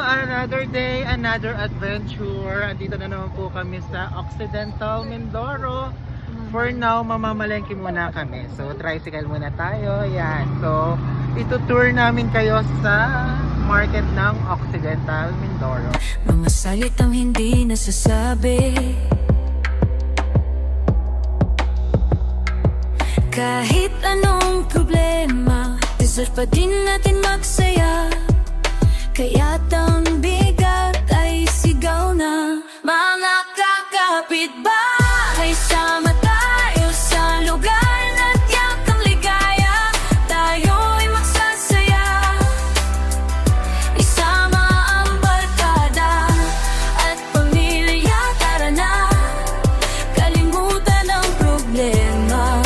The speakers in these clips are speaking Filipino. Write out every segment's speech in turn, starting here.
another day, another adventure. Andito na naman po kami sa Occidental Mindoro. For now, mamamalengke muna kami. So, tricycle muna tayo. Yan. So, itutour namin kayo sa market ng Occidental Mindoro. Mga salitang hindi nasasabi, kahit anong problema, deserve pa din natin magsaya. Kaya't ang bigat ay sigaw na, mga kakapitbahay, sama tayo sa lugar na tiyak ang ligaya. Tayo'y magsasaya, isama ang barkada at pamilya. Tara na, kalimutan ang problema.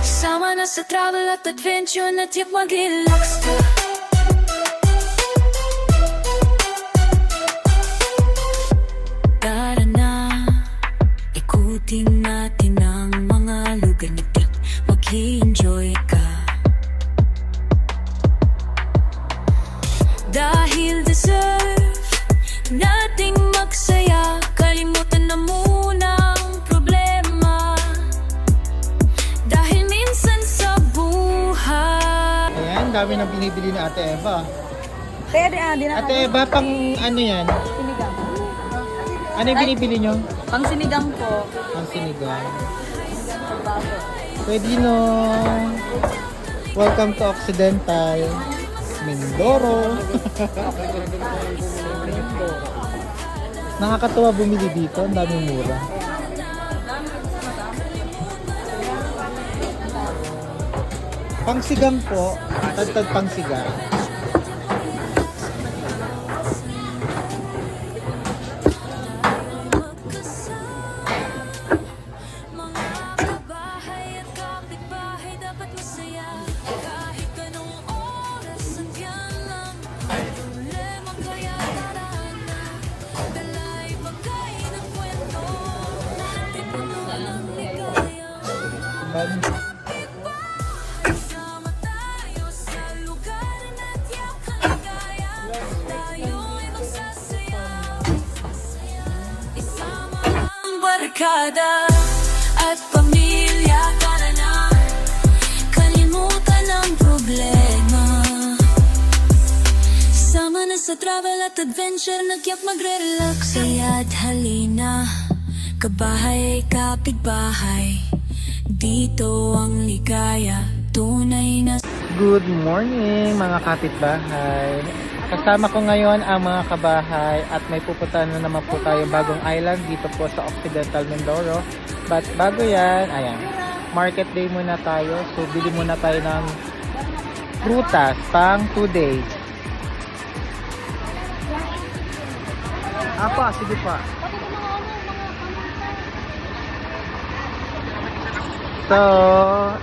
Sama na sa travel at adventure na tiyak mag-relax ka. Tara na, ikutin natin ang mga lugar na tiyak mag-enjoy ka. Dahil deserve nating magsaya, kalimutan na muna ang problema. Dahil minsan sa buhay. Ayan, dami nang binibili ni Ate Eva. Di na Ate Eva, pang ano yan? sinigang. Ano yung binibili nyo? Pang sinigang po. Ang sinigang. Baso. Pwede no. Welcome to Occidental Mindoro. Nakakatuwa bumili dito. Ang daming mura. Pangsigang po. Tagtag pangsigang. Barkada at pamilya, tara na, kalimutan ang problema. Sama na sa travel at adventure, nagyak magre-relax. Kaya't halina, kabahay, kapitbahay, dito ang ligaya, tunay na. Good morning mga kapitbahay. Kasama ko ngayon ang mga kabahay at may pupuntahan na naman po tayo bagong island dito po sa Occidental Mindoro. But bago yan, ayan, market day muna tayo. So bili muna tayo ng prutas pang 2 days. Apa, sige pa. So,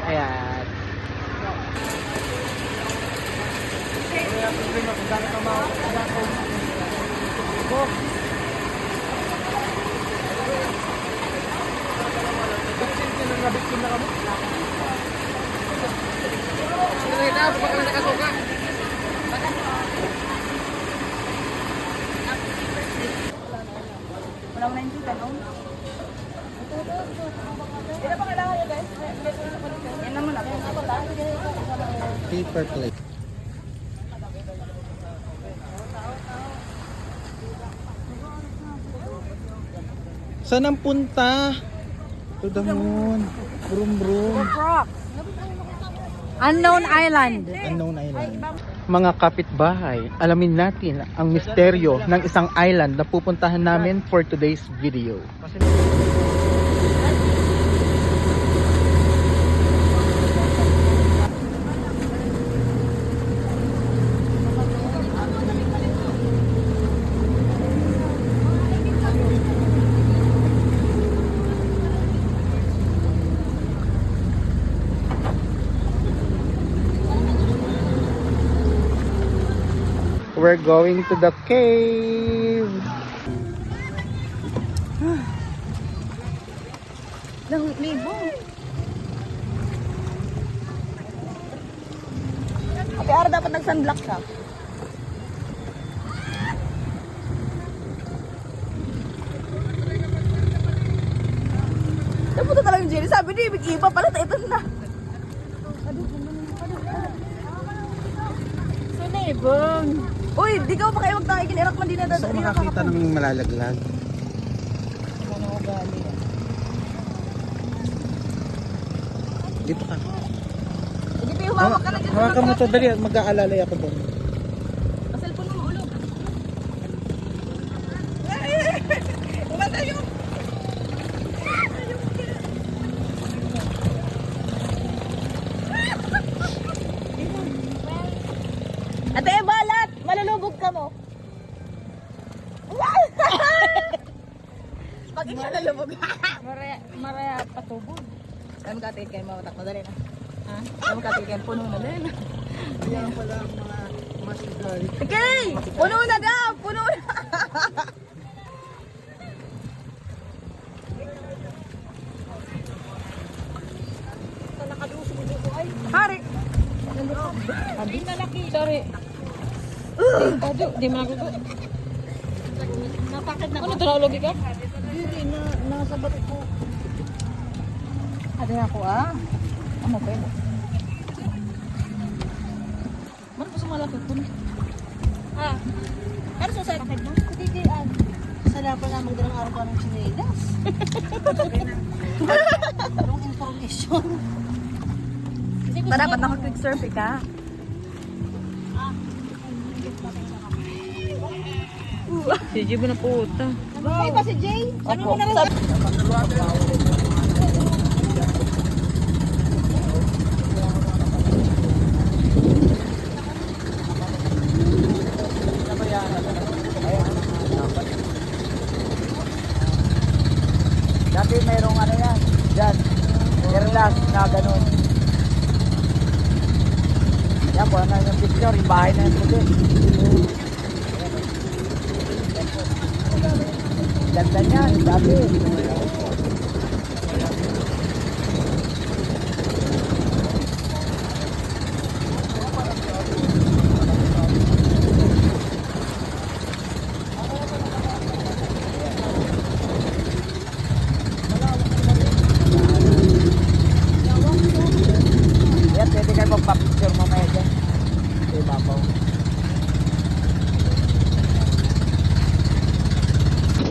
ayan. Walang 90 tanong. Hindi pa kailangan yun guys. Yan naman ako. Paper plate. Saan ang punta? To the moon. Broom broom. Unknown Island. Unknown island. Mga kapitbahay, alamin natin ang misteryo ng isang island na pupuntahan namin for today's video. We're going to the cave. Lang libo. Ate Ara, dapat nag-sunblock ka. yung Jenny. Sabi niya, iba pala. Ito na. Sunibong. Uy, di ka ba kayo magtangigin? Irak man din na Gusto ko makakita ng malalaglag. Dito ka. Hindi pa humawak ka na dyan. Hawakan mo to, dali. Mag-aalalay ako doon. Cellphone mo ulog. Umanda yung... Ate, balat! Malulubog ka mo. Pag hindi nalubog. Maraya patubog. Kaya magkatigil kayo mawatak. Madali na. Ha? Kaya magkatigil kayo puno na din. Yan pala ang mga masigay. Okay! Puno na daw! Puno na! Hari! Hindi malaki. Sorry. Tado, di makagugo. Napakit na. Ano tulog ka? Hindi, nasa bato ko. Ada ako Ano pa yun? Ano pa sa malapit po? Ano sa sakit mo? Kutikian. Sana pa na magdalang araw pa ng chinelas. Anong information? Para dapat naka-quick surf ka. Si Jibo na puta. Ay ba si Jay? Ano mo na rin? Dati mayroong ano yan, dyan, airlass na ganun. Yan po, ano yung picture, yung bahay na yung puti. Ganda niyan, dati. Yan, pwede kayo magpa-picture mamaya dyan. Sa ibabaw.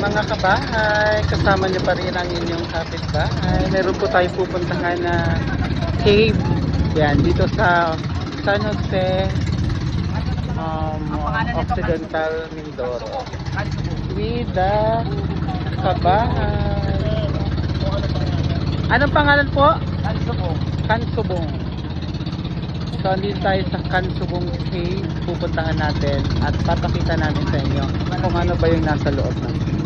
Mga kabahay, kasama niyo pa rin ang inyong kapitbahay. Meron po tayo pupuntahan na cave. Yan, dito sa San Jose, Occidental Mindoro. With the kabahay. Anong pangalan po? Kansubong. Kansubong. So, andito tayo sa Kansubong Cave. Pupuntahan natin at papakita namin sa inyo kung ano ba yung nasa loob ng cave.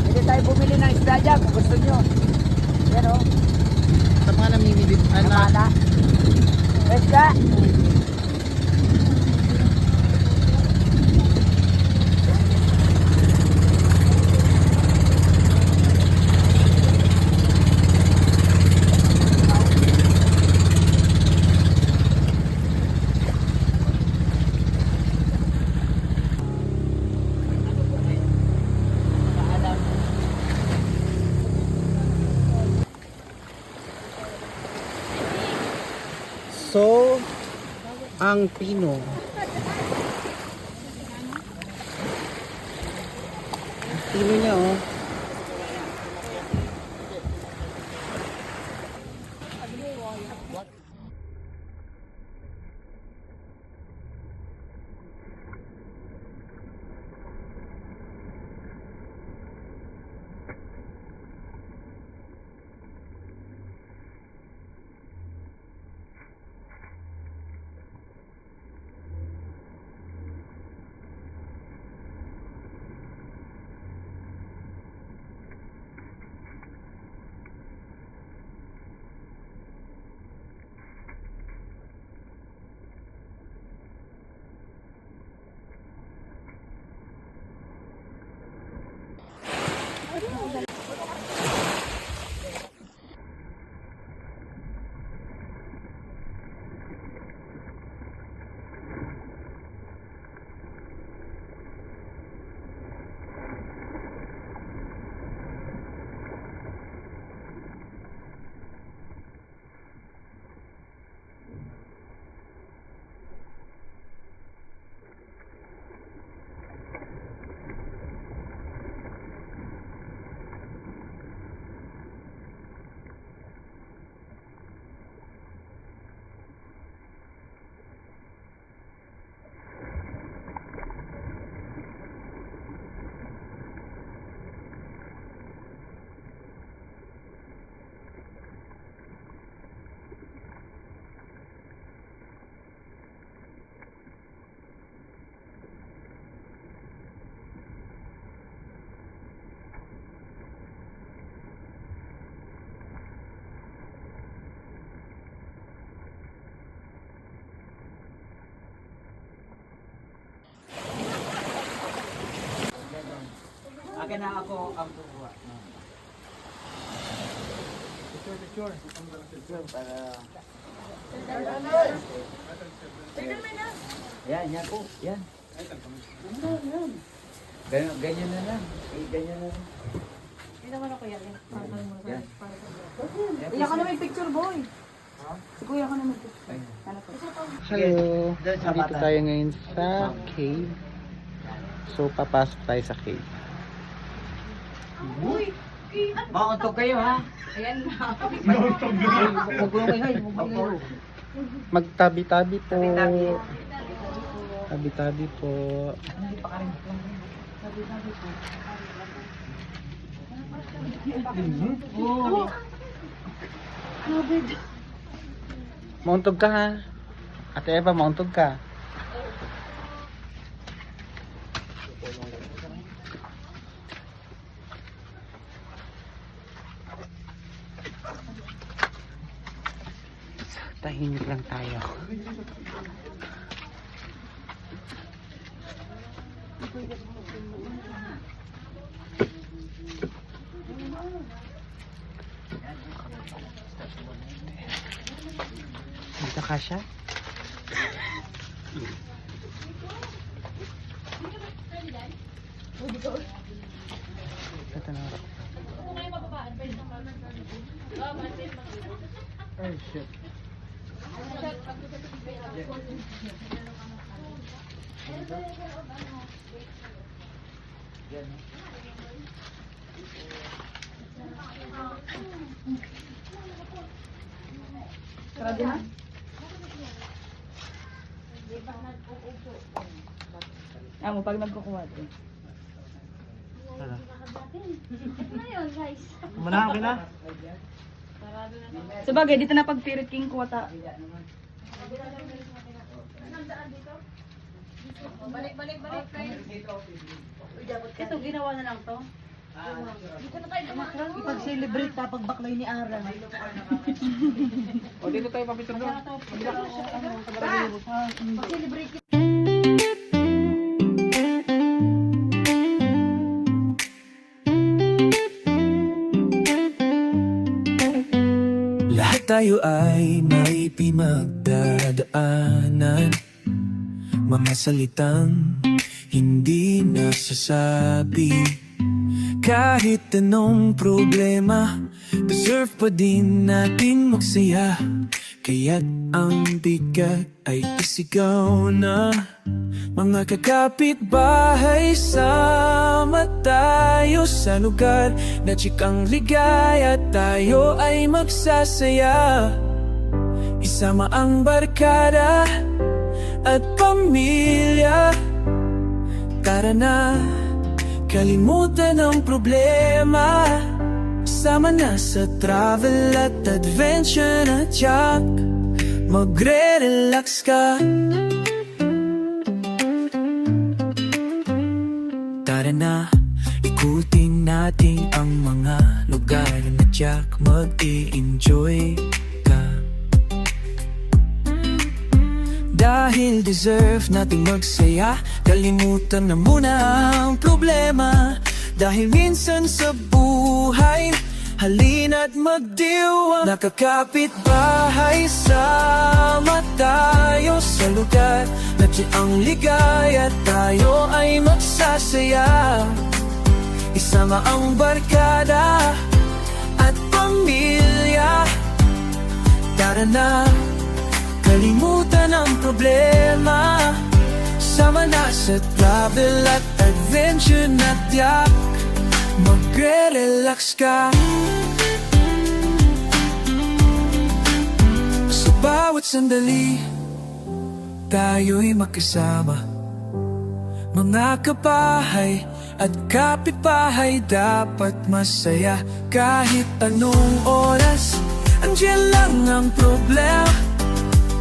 Pwede tayo bumili ng isda dyan kung gusto nyo. Yan o. Sa mga namimili. Namana. Isda. So, ang pino. Pino niya oh. akin na ako ang kukuha. Picture para... Yan, yan po. Yan. Ganyan na lang. Ganyan na lang. Hindi naman ako yan. Yan. Iyak ka na may picture, boy. Si kuya ka na may picture. Ano to? Hello! Doon sa Dito bata. tayo ngayon sa cave. So, papasok tayo sa cave. Mauntok kayo ha? Ayan na. Magtabi-tabi po. Tabi-tabi po. Mauntog ka ha. Ate Eva, mauntog ka. Tahimik lang tayo. Dito ka siya? Ito na ako. Oh shit. Sarado na? Mo pag nagkukuha ito. Muna, okay na? Sa bagay, dito na pag Spirit King kuha ta. Balik. Ito, ginawa na lang to. Ipag-celebrate kapag baklay ni Ara. O, dito tayo papicture doon. Lahat tayo ay may pinagdadaanan, mga salitang hindi nasasabi. Kahit anong problema, deserve pa din natin magsaya. Kaya't ang bigat ay isigaw na. Mga kakapit-bahay, sama tayo sa lugar na tsikang ligaya, tayo ay magsasaya. Isama ang barkada at pamilya. Tara na, kalimutan ang problema. Sama na sa travel at adventure na tiyak. Magre-relax ka. Tara na, ikutin natin ang mga lugar na tiyak. Mag-i-enjoy ka. Dahil deserve nating magsaya, kalimutan na muna ang problema. Dahil minsan sa buhay, halina't magdiwang. Nakakapit bahay, sama tayo sa lugar na ang ligaya, tayo ay magsasaya. Isama ang barkada at pamilya. Tara na, kalimutan ang problema. Sama na sa travel at adventure na tiyak. Magre-relax ka. Sa bawat sandali, tayo'y magkasama. Mga kabahay at kapitbahay, dapat masaya. Kahit anong oras, andiyan lang ang problema.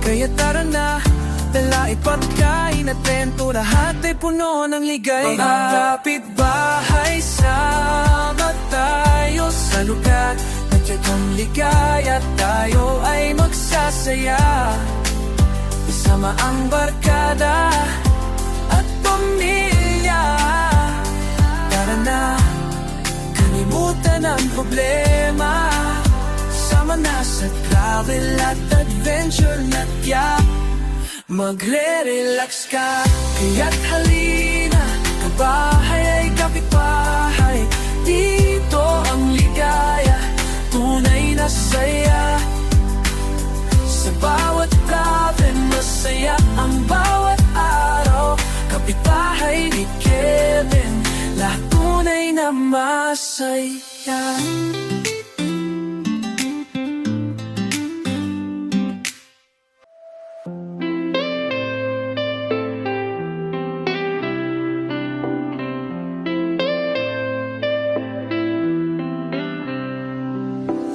Kaya tara na, dala ipagkain at tento, lahat ay puno ng ligay. Mga kapitbahay, sama tayo sa lugar na tiyakang ligaya, tayo ay magsasaya. Isama ang barkada at pamilya. Tara na, man ang problema, sama na sa travel at adventure na tiyak. Magre-relax ka, kaya't halina, kabahay ay kapitbahay. Dito ang ligaya, tunay na saya. Sa bawat travel, masaya ang bawat araw. Kapitbahay ni Kevin, lahat tunay na masaya.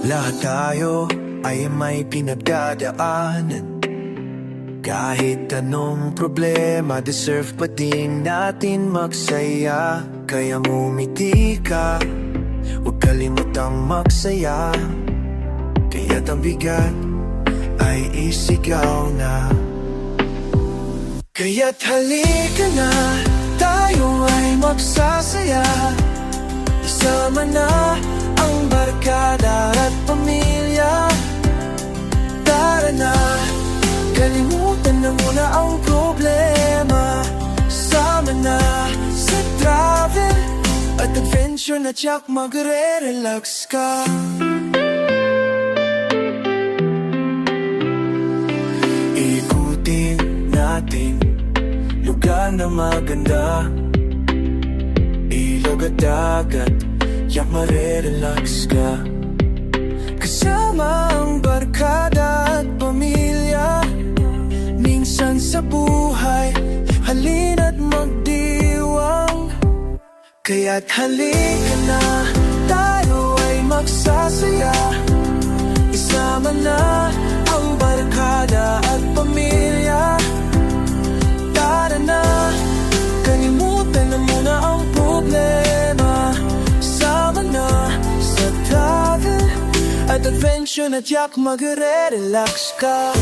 Lahat tayo ay may pinagdadaanan. Kahit anong problema, deserve pa din natin magsaya. Kaya ngumiti ka, huwag kalimutang magsaya. Kaya't ang bigat ay isigaw na. Kaya't halika na, tayo ay magsasaya. Isama na ang barkada at pamilya. Tara na, kalimutan na muna ang problema. Sama na sa travel at adventure na tiyak, magre-relax ka. Ikutin natin lugar na maganda, ilog at dagat, tiyak marerelax ka. Kasama ang barkada at pamilya. Minsan sa buhay, halina't magdiwang. Kaya't halika na, tayo ay magsasaya. Isama na ang barkada at pamilya. Tara na, kalimutan na muna ang problema. Sama na sa travel at adventure na tiyak, magre-relax ka.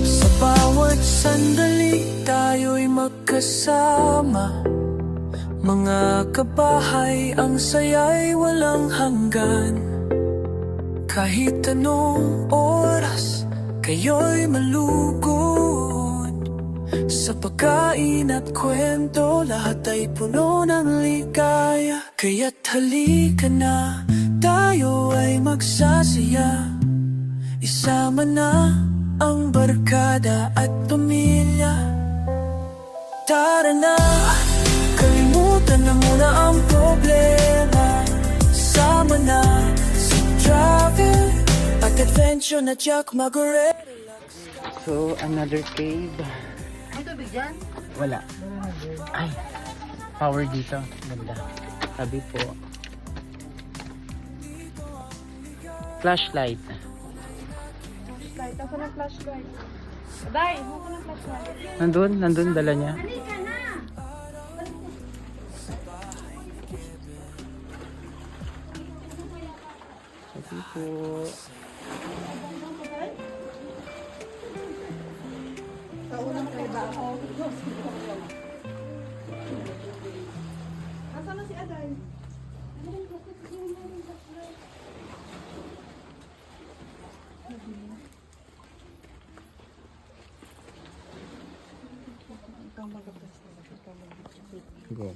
Sa bawat sandali tayo'y magkasama. Mga kabahay, ang saya'y walang hanggan. Kahit anong oras, kayo'y malugod. Sa pagkain at kwento, lahat ay puno ng ligaya. Kaya't halika na, tayo ay magsasaya. Isama na ang barkada at pamilya. Tara na, kalimutan na muna ang problema. Sama na sa travel at adventure na tiyak, magre-relax. So, another cave. Ang tubig dyan? Wala. Ay, power dito. Ganda. Sabi po. Flashlight. Flashlight. Ako ng flashlight. Day, ako ng flashlight. Nandun, dala niya. Sabi po. Nasaan na si Aday? Go.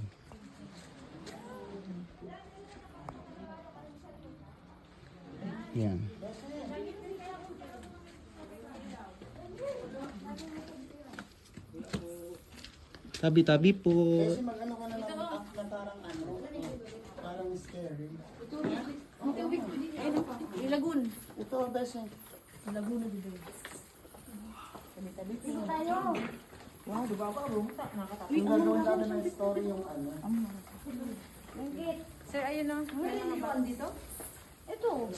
Yan. Tabi-tabi po. Kasi mag-ano ka na lang na parang ano, parang scary. Ilagun. Ito, best. Ilagun na dito. Yung gagawin natin ng story yung ano. Sir, ayun na. May mga ba dito? Ito.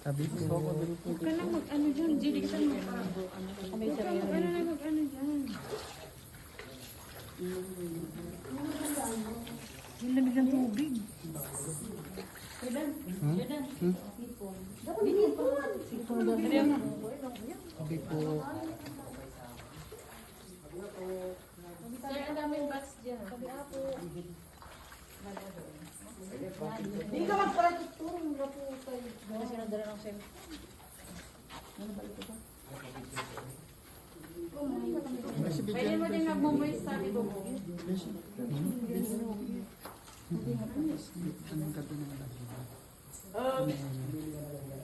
Tabi po. Huwag ka na mag-ano dyan. Hindi ka na mag-ano dyan. Yung lamig ng tubig. Sabi po. Hindi ka magparatutong. Kasi nadala ng cellphone. Pwede mo din mag-voice sa akin, Bobo. Anong gabi na lang?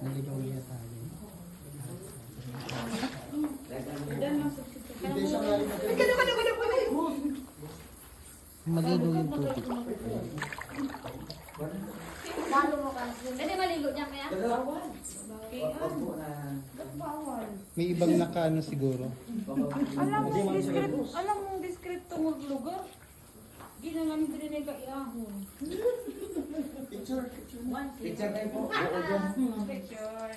Naligaw niya tayo. Malinaw yung tubig. Pwede maligo niya kaya? May ibang nakaano siguro. Alam mong discreet tong lugar. Gila nga ni Dre ka iahon. Picture kayo po. Picture.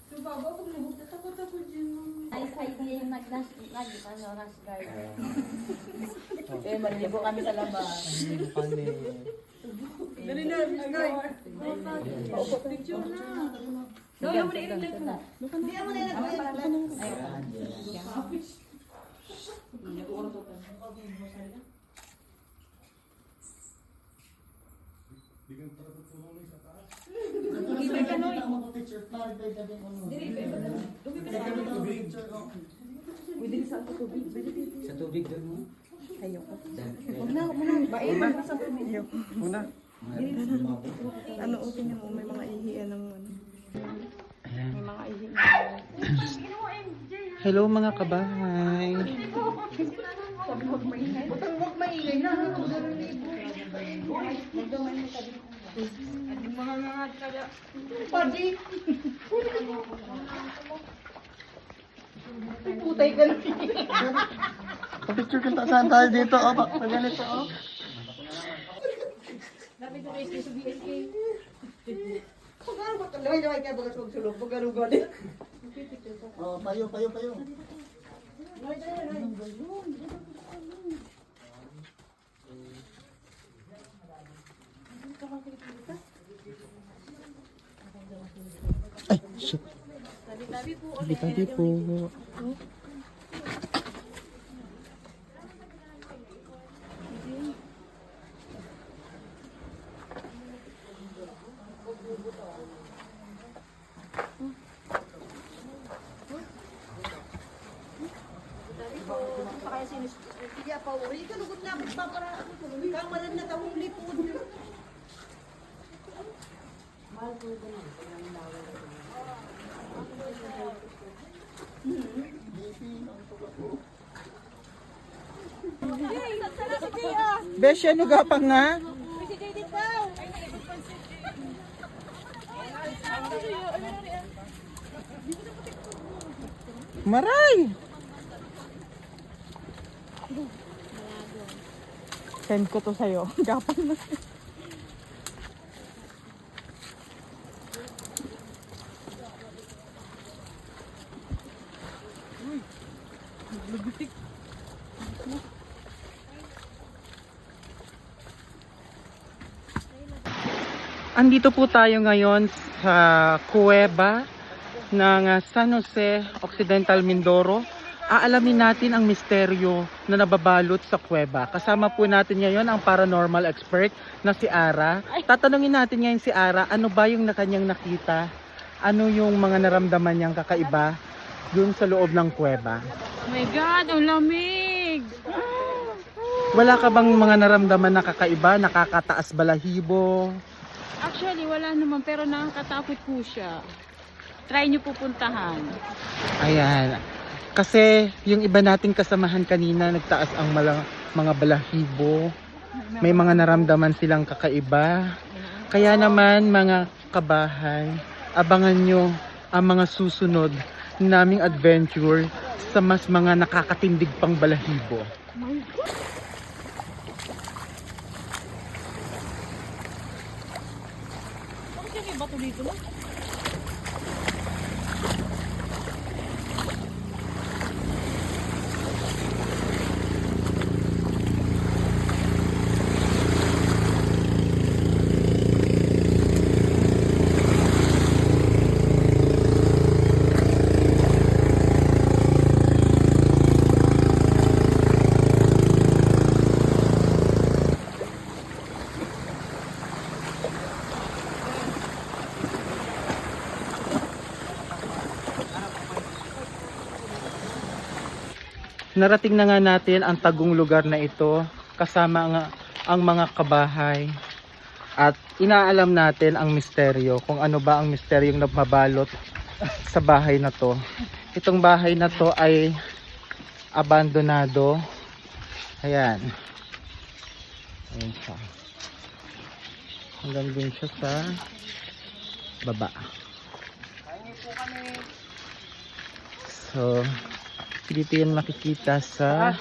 So, baba, pag nahog, natakot ako dyan. Ay, hindi yung nag-dash guard. Eh, maligo kami sa labas. Dali na, Miss Guy. Picture na. No, yung muna i-reflect mo na. Hindi mo na i-reflect. Sa tubig doon mo. Una. Ano, tingnan mo, may mga ihian ng ano. Ayan. May mga ihian. Hello mga kabahay. Huwag maingay na. Ang mga nga taga. Padi. Putay ka na. Picture kita saan tayo dito. O, pag ganito. O. Lapit ko kay sa BSK. Laway kayo bagas magsulog, bugalugan din. Oh, payo. Ay, shit. Tabi po. Kaya sinis, hindi pa uli ka lugot na para kamaran na tawong lipod. Besh, ano gapang nga? Maray! Send ko to sa'yo. Gapang na. Andito po tayo ngayon sa kuweba ng San Jose Occidental Mindoro. Aalamin natin ang misteryo na nababalot sa kuweba. Kasama po natin ngayon ang paranormal expert na si Ara. Tatanungin natin ngayon si Ara, ano ba yung kanyang nakita? Ano yung mga naramdaman niyang kakaiba dun sa loob ng kuweba? Oh my God, ang lamig! Wala ka bang mga naramdaman na kakaiba? Nakakataas balahibo? Actually, wala naman, pero nakakatakot po siya. Try niyo pupuntahan. Ayan. Kasi yung iba nating kasamahan kanina, nagtaas ang mga balahibo. May mga naramdaman silang kakaiba. Kaya naman mga kabahay, abangan nyo ang mga susunod naming adventure sa mas mga nakakatindig pang balahibo. Bakit yung iba to dito na? Narating na nga natin ang tagong lugar na ito kasama ang mga kabahay. At inaalam natin ang misteryo, kung ano ba ang misteryong nagmabalot sa bahay na to. Itong bahay na to ay abandonado. Ayan. Ayan siya. Hanggang din siya sa baba. So, dito yan makikita sa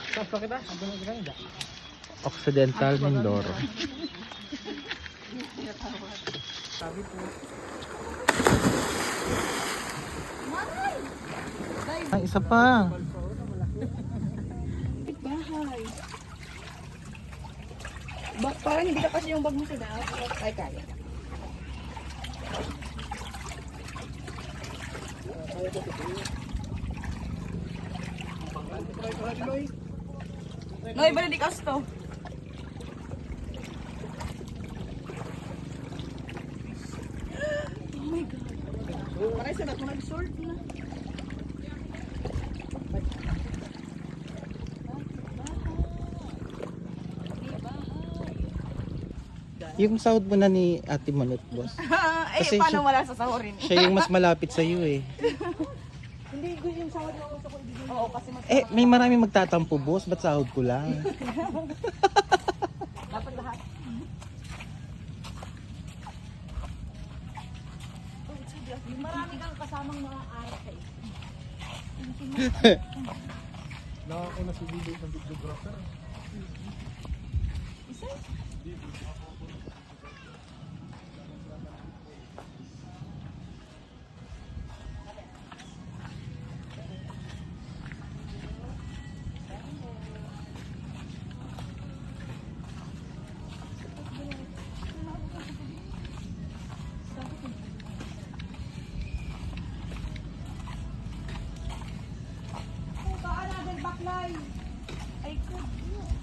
Occidental Mindoro. Ay, isa pa. Bahay. Parang hindi ka kasi yung bag mo sa daan. Ay, kaya. Noy, balik di kasto. Oh my God. Parang sa nato nag-sort na. Yung sahod mo na ni Ate Manot, boss. Ay, Kasi paano siya- wala sa sahurin? Siya yung mas malapit sa iyo eh. Hindi, gusto yung sahod mo gusto ko ibigay. Oo, kasi mas Eh, may maraming magtatampo, boss. Ba't sahod ko lang? dapat lahat. Marami kang kasamang mga aral kayo. Nakako na si Bibi sa videographer.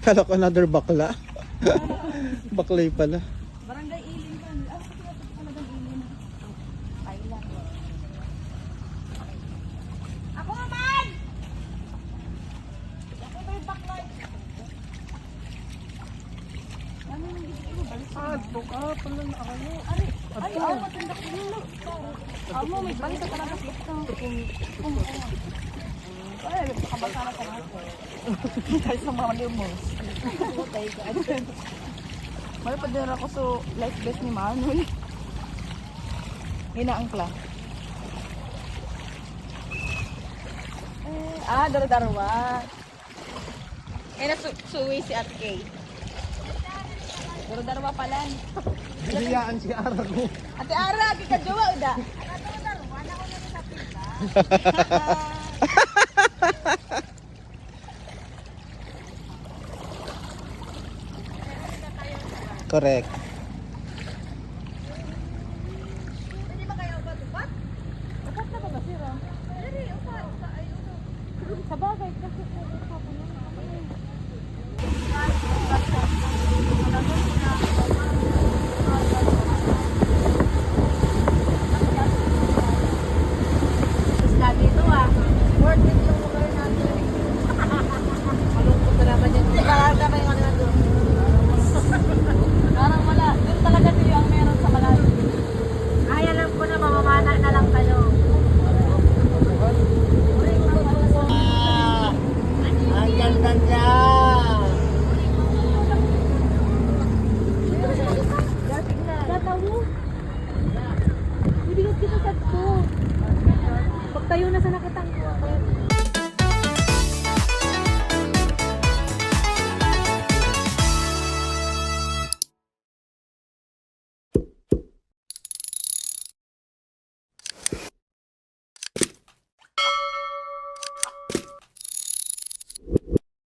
Kala ko another bakla. Baklay pala. Barangay Ilin ka. Ah, kasi ito talagang Ilin. Ay lang. Ako naman! Ako ba yung backlight? Ano yung hindi ko balik? Pala na ako. Ay, matindak ko yun. Amo, may balik ka talaga sa ito. Ay, nakabasa na sa ako. Kahit sa mga limos. Okay, God. Malapad din ako sa life vest ni Manuel. Hinaangkla. Daro-darwa. Suwi si Ate Kay. Daro-darwa pala. Bihiyaan si Ara ko. Ate Ara, ka jowa uda. Daro-darwa, na ko na sa pizza. Correct. Pwede ba kayo upat-upat? Upat na ba ba, Sira? Pwede, upat. Sa bagay, kasi upat na dito worth it yung lugar natin. Malungkot na naman yun. Parang pa yung ano na doon. Parang wala. Doon talaga ito yung meron sa malayo. Ay, alam ko na mamamana na lang tayo. Ang ganda niya! Tatawo. Bibigat kita sa to. Pagtayo na sa nakatang.